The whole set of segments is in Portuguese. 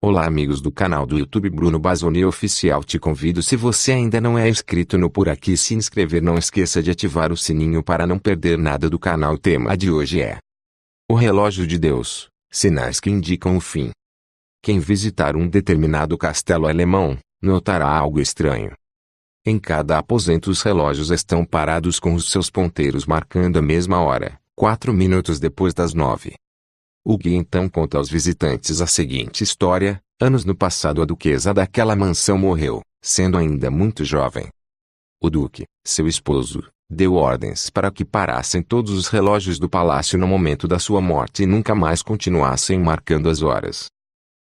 Olá amigos do canal do YouTube Bruno Bazzoni Oficial, te convido, se você ainda não é inscrito no por aqui, se inscrever, não esqueça de ativar o sininho para não perder nada do canal. O tema de hoje é o relógio de Deus, sinais que indicam o fim. Quem visitar um determinado castelo alemão, notará algo estranho. Em cada aposento os relógios estão parados com os seus ponteiros marcando a mesma hora, 4 minutos depois das 9. O guia então conta aos visitantes a seguinte história: anos no passado a duquesa daquela mansão morreu, sendo ainda muito jovem. O duque, seu esposo, deu ordens para que parassem todos os relógios do palácio no momento da sua morte e nunca mais continuassem marcando as horas.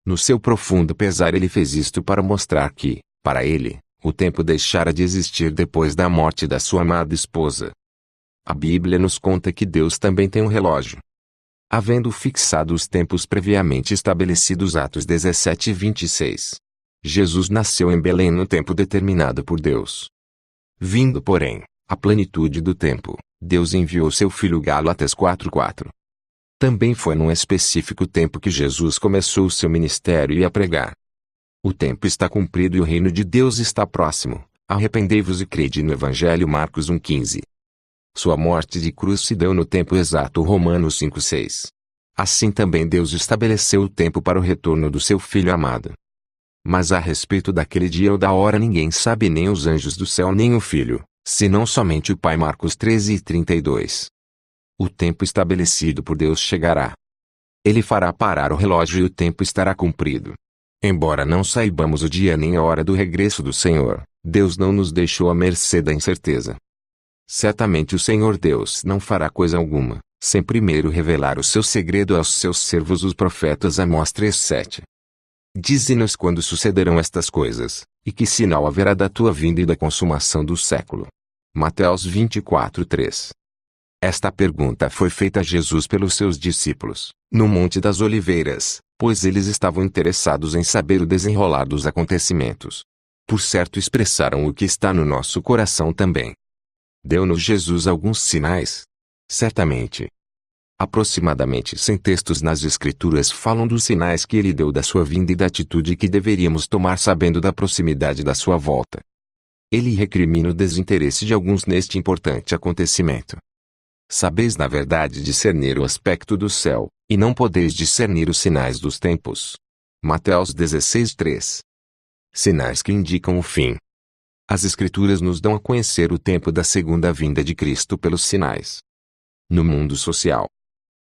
No seu profundo pesar ele fez isto para mostrar que, para ele, o tempo deixara de existir depois da morte da sua amada esposa. A Bíblia nos conta que Deus também tem um relógio. Havendo fixado os tempos previamente estabelecidos, Atos 17 e 26. Jesus nasceu em Belém no tempo determinado por Deus. Vindo, porém, a plenitude do tempo, Deus enviou seu Filho. Gálatas 4:4. Também foi num específico tempo que Jesus começou seu ministério e a pregar. O tempo está cumprido e o reino de Deus está próximo. Arrependei-vos e crede no Evangelho. Marcos 1:15. Sua morte de cruz se deu no tempo exato. Romanos 5:6. Assim também Deus estabeleceu o tempo para o retorno do seu Filho amado. Mas a respeito daquele dia ou da hora ninguém sabe, nem os anjos do céu nem o Filho, senão somente o Pai. Marcos 13:32. O tempo estabelecido por Deus chegará. Ele fará parar o relógio e o tempo estará cumprido. Embora não saibamos o dia nem a hora do regresso do Senhor, Deus não nos deixou à mercê da incerteza. Certamente o Senhor Deus não fará coisa alguma, sem primeiro revelar o seu segredo aos seus servos os profetas. Amós 3:7. Dize-nos quando sucederão estas coisas, e que sinal haverá da tua vinda e da consumação do século. Mateus 24:3. Esta pergunta foi feita a Jesus pelos seus discípulos, no Monte das Oliveiras, pois eles estavam interessados em saber o desenrolar dos acontecimentos. Por certo expressaram o que está no nosso coração também. Deu-nos Jesus alguns sinais? Certamente. Aproximadamente 100 textos nas Escrituras falam dos sinais que ele deu da sua vinda e da atitude que deveríamos tomar sabendo da proximidade da sua volta. Ele recrimina o desinteresse de alguns neste importante acontecimento. Sabeis na verdade discernir o aspecto do céu, e não podeis discernir os sinais dos tempos. Mateus 16:3. Sinais que indicam o fim. As Escrituras nos dão a conhecer o tempo da segunda vinda de Cristo pelos sinais. No mundo social.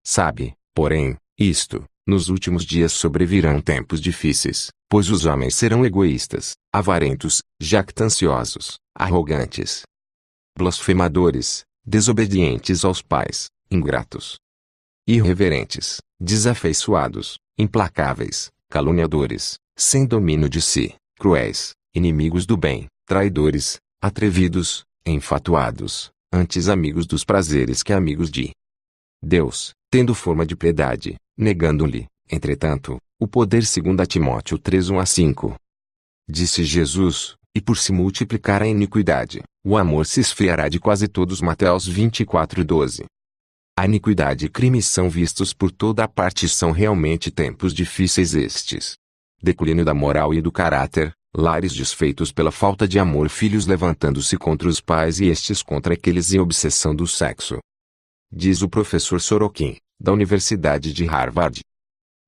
Sabe, porém, isto: nos últimos dias sobrevirão tempos difíceis, pois os homens serão egoístas, avarentos, jactanciosos, arrogantes, blasfemadores, desobedientes aos pais, ingratos, irreverentes, desafeiçoados, implacáveis, caluniadores, sem domínio de si, cruéis, inimigos do bem, traidores, atrevidos, enfatuados, antes amigos dos prazeres que amigos de Deus, tendo forma de piedade, negando-lhe, entretanto, o poder. 2 Timóteo 3:1-5. Disse Jesus: e por se multiplicar a iniquidade, o amor se esfriará de quase todos. Mateus 24:12. A iniquidade e crime são vistos por toda a parte e são realmente tempos difíceis estes. Declínio da moral e do caráter, lares desfeitos pela falta de amor, filhos levantando-se contra os pais e estes contra aqueles, e obsessão do sexo. Diz o professor Sorokin, da Universidade de Harvard.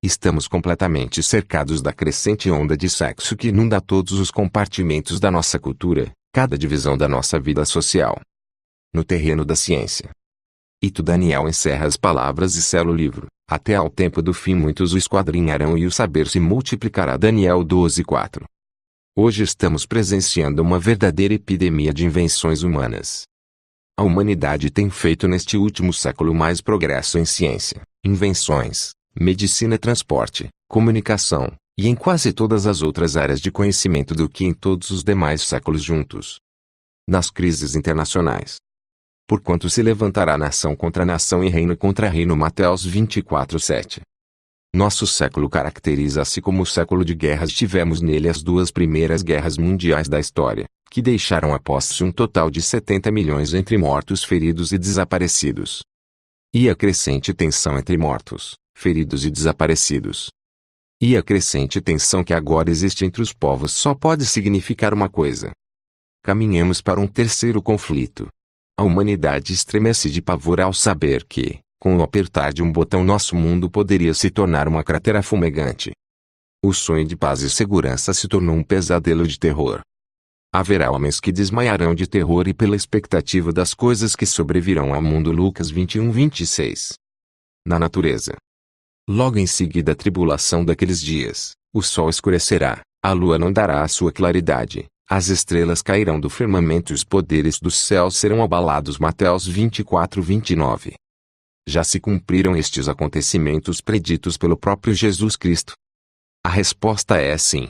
Estamos completamente cercados da crescente onda de sexo que inunda todos os compartimentos da nossa cultura, cada divisão da nossa vida social. No terreno da ciência. E tu, Daniel, encerra as palavras e sela o livro: até ao tempo do fim muitos o esquadrinharão e o saber se multiplicará. Daniel 12:4. Hoje estamos presenciando uma verdadeira epidemia de invenções humanas. A humanidade tem feito neste último século mais progresso em ciência, invenções, medicina, transporte, comunicação, e em quase todas as outras áreas de conhecimento do que em todos os demais séculos juntos. Nas crises internacionais. Porquanto se levantará nação contra nação e reino contra reino. Mateus 24:7. Nosso século caracteriza-se como o século de guerras. Tivemos nele as duas primeiras guerras mundiais da história, que deixaram após si um total de 70 milhões entre mortos, feridos e desaparecidos. E a crescente tensão entre mortos, feridos e desaparecidos. E a crescente tensão que agora existe entre os povos só pode significar uma coisa. Caminhamos para um terceiro conflito. A humanidade estremece de pavor ao saber que, com o apertar de um botão, nosso mundo poderia se tornar uma cratera fumegante. O sonho de paz e segurança se tornou um pesadelo de terror. Haverá homens que desmaiarão de terror e pela expectativa das coisas que sobrevirão ao mundo. Lucas 21:26. Na natureza. Logo em seguida a tribulação daqueles dias, o sol escurecerá, a lua não dará a sua claridade, as estrelas cairão do firmamento e os poderes dos céus serão abalados. Mateus 24:29. Já se cumpriram estes acontecimentos preditos pelo próprio Jesus Cristo? A resposta é sim.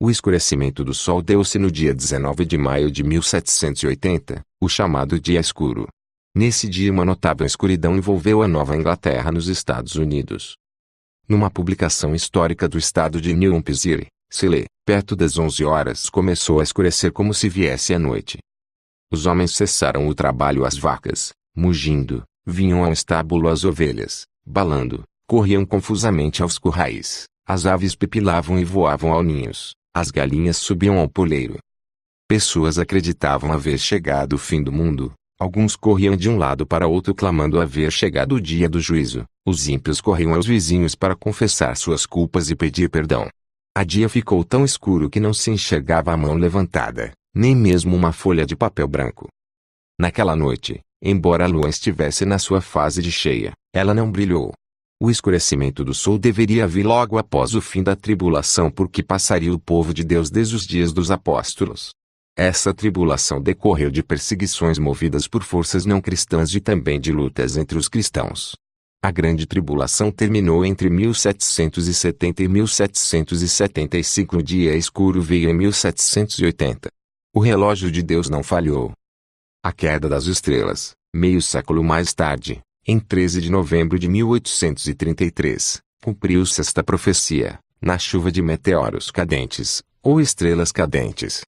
O escurecimento do sol deu-se no dia 19 de maio de 1780, o chamado Dia Escuro. Nesse dia uma notável escuridão envolveu a Nova Inglaterra nos Estados Unidos. Numa publicação histórica do estado de New Hampshire, se lê, perto das 11 horas começou a escurecer como se viesse a noite. Os homens cessaram o trabalho, as vacas, mugindo, vinham ao estábulo as ovelhas, balando, corriam confusamente aos currais, as aves pipilavam e voavam aos ninhos, as galinhas subiam ao poleiro. Pessoas acreditavam haver chegado o fim do mundo. Alguns corriam de um lado para outro clamando haver chegado o dia do juízo. Os ímpios corriam aos vizinhos para confessar suas culpas e pedir perdão. A dia ficou tão escuro que não se enxergava a mão levantada, nem mesmo uma folha de papel branco. Naquela noite, embora a lua estivesse na sua fase de cheia, ela não brilhou. O escurecimento do sol deveria vir logo após o fim da tribulação, porque passaria o povo de Deus desde os dias dos apóstolos. Essa tribulação decorreu de perseguições movidas por forças não cristãs e também de lutas entre os cristãos. A grande tribulação terminou entre 1770 e 1775. O dia escuro veio em 1780. O relógio de Deus não falhou. A queda das estrelas, meio século mais tarde, em 13 de novembro de 1833, cumpriu-se esta profecia, na chuva de meteoros cadentes, ou estrelas cadentes.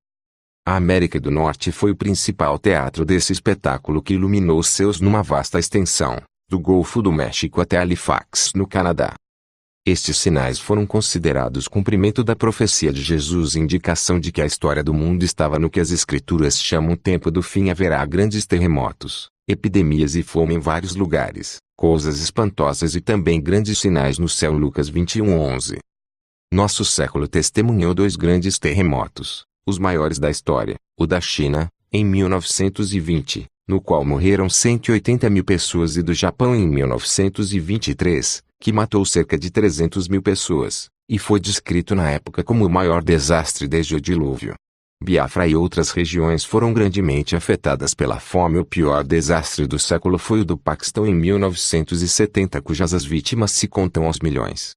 A América do Norte foi o principal teatro desse espetáculo que iluminou os céus numa vasta extensão, do Golfo do México até Halifax, no Canadá. Estes sinais foram considerados cumprimento da profecia de Jesus e indicação de que a história do mundo estava no que as Escrituras chamam tempo do fim. Haverá grandes terremotos, epidemias e fome em vários lugares, coisas espantosas e também grandes sinais no céu. Lucas 21:11. Nosso século testemunhou 2 grandes terremotos. Os maiores da história, o da China, em 1920, no qual morreram 180 mil pessoas, e do Japão em 1923, que matou cerca de 300 mil pessoas, e foi descrito na época como o maior desastre desde o dilúvio. Biafra e outras regiões foram grandemente afetadas pela fome. O pior desastre do século foi o do Paquistão em 1970, cujas as vítimas se contam aos milhões.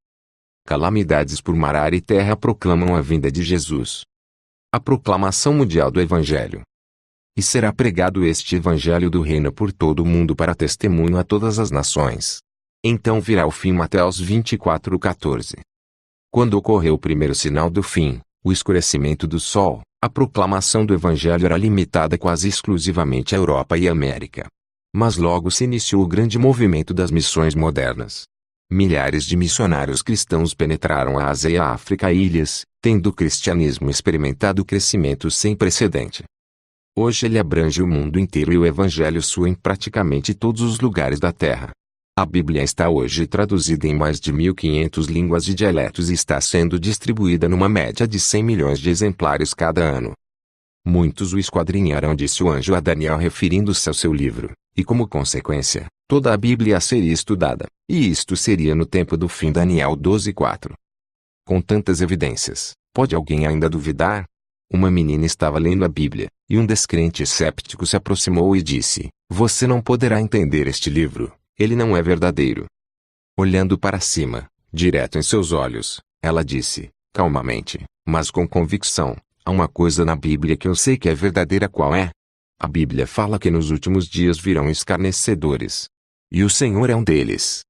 Calamidades por mar, ar e terra proclamam a vinda de Jesus. A proclamação mundial do Evangelho. E será pregado este Evangelho do Reino por todo o mundo para testemunho a todas as nações. Então virá o fim. Mateus 24:14. Quando ocorreu o primeiro sinal do fim, o escurecimento do sol, a proclamação do Evangelho era limitada quase exclusivamente à Europa e América. Mas logo se iniciou o grande movimento das missões modernas. Milhares de missionários cristãos penetraram a Ásia e a África e ilhas, tendo o cristianismo experimentado crescimento sem precedente. Hoje ele abrange o mundo inteiro e o Evangelho soa em praticamente todos os lugares da Terra. A Bíblia está hoje traduzida em mais de 1.500 línguas e dialetos e está sendo distribuída numa média de 100 milhões de exemplares cada ano. Muitos o esquadrinharão, disse o anjo a Daniel referindo-se ao seu livro, e como consequência, toda a Bíblia seria estudada, e isto seria no tempo do fim. Daniel 12:4. Com tantas evidências, pode alguém ainda duvidar? Uma menina estava lendo a Bíblia, e um descrente escéptico se aproximou e disse: "Você não poderá entender este livro, ele não é verdadeiro." Olhando para cima, direto em seus olhos, ela disse, calmamente, mas com convicção: "Há uma coisa na Bíblia que eu sei que é verdadeira." Qual é? A Bíblia fala que nos últimos dias virão escarnecedores. E o Senhor é um deles.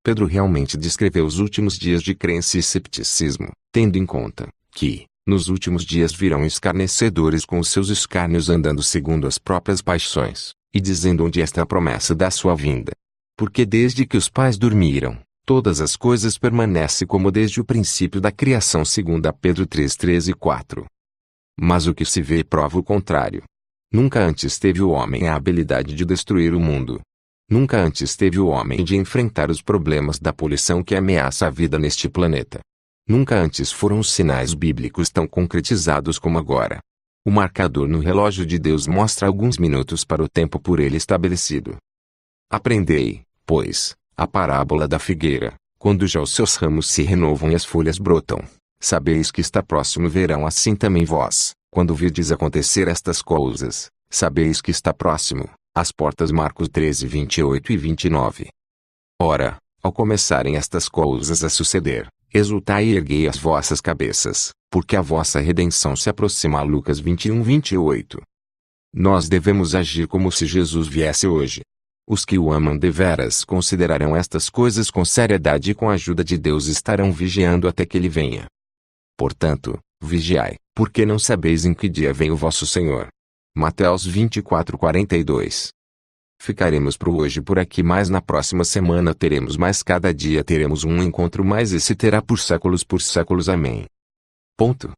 Pedro realmente descreveu os últimos dias de crença e cepticismo, tendo em conta que, nos últimos dias virão escarnecedores com os seus escárnios, andando segundo as próprias paixões, e dizendo onde está a promessa da sua vinda. Porque desde que os pais dormiram, Todas as coisas permanecem como desde o princípio da criação, segundo Pedro 3:13 e 4. Mas o que se vê prova o contrário. Nunca antes teve o homem a habilidade de destruir o mundo. Nunca antes teve o homem de enfrentar os problemas da poluição que ameaça a vida neste planeta. Nunca antes foram os sinais bíblicos tão concretizados como agora. O marcador no relógio de Deus mostra alguns minutos para o tempo por ele estabelecido. Aprendei, pois, a parábola da figueira, quando já os seus ramos se renovam e as folhas brotam. Sabeis que está próximo o verão, assim também vós, quando virdes acontecer estas coisas, sabeis que está próximo, às portas. Marcos 13:28 e 29. Ora, ao começarem estas coisas a suceder, exultai e erguei as vossas cabeças, porque a vossa redenção se aproxima. Lucas 21:28. Nós devemos agir como se Jesus viesse hoje. Os que o amam deveras considerarão estas coisas com seriedade e com a ajuda de Deus estarão vigiando até que ele venha. Portanto, vigiai, porque não sabeis em que dia vem o vosso Senhor. Mateus 24:42. Ficaremos por hoje por aqui, mas na próxima semana teremos mais. Cada dia teremos um encontro mais, e se terá por séculos. Amém. Ponto.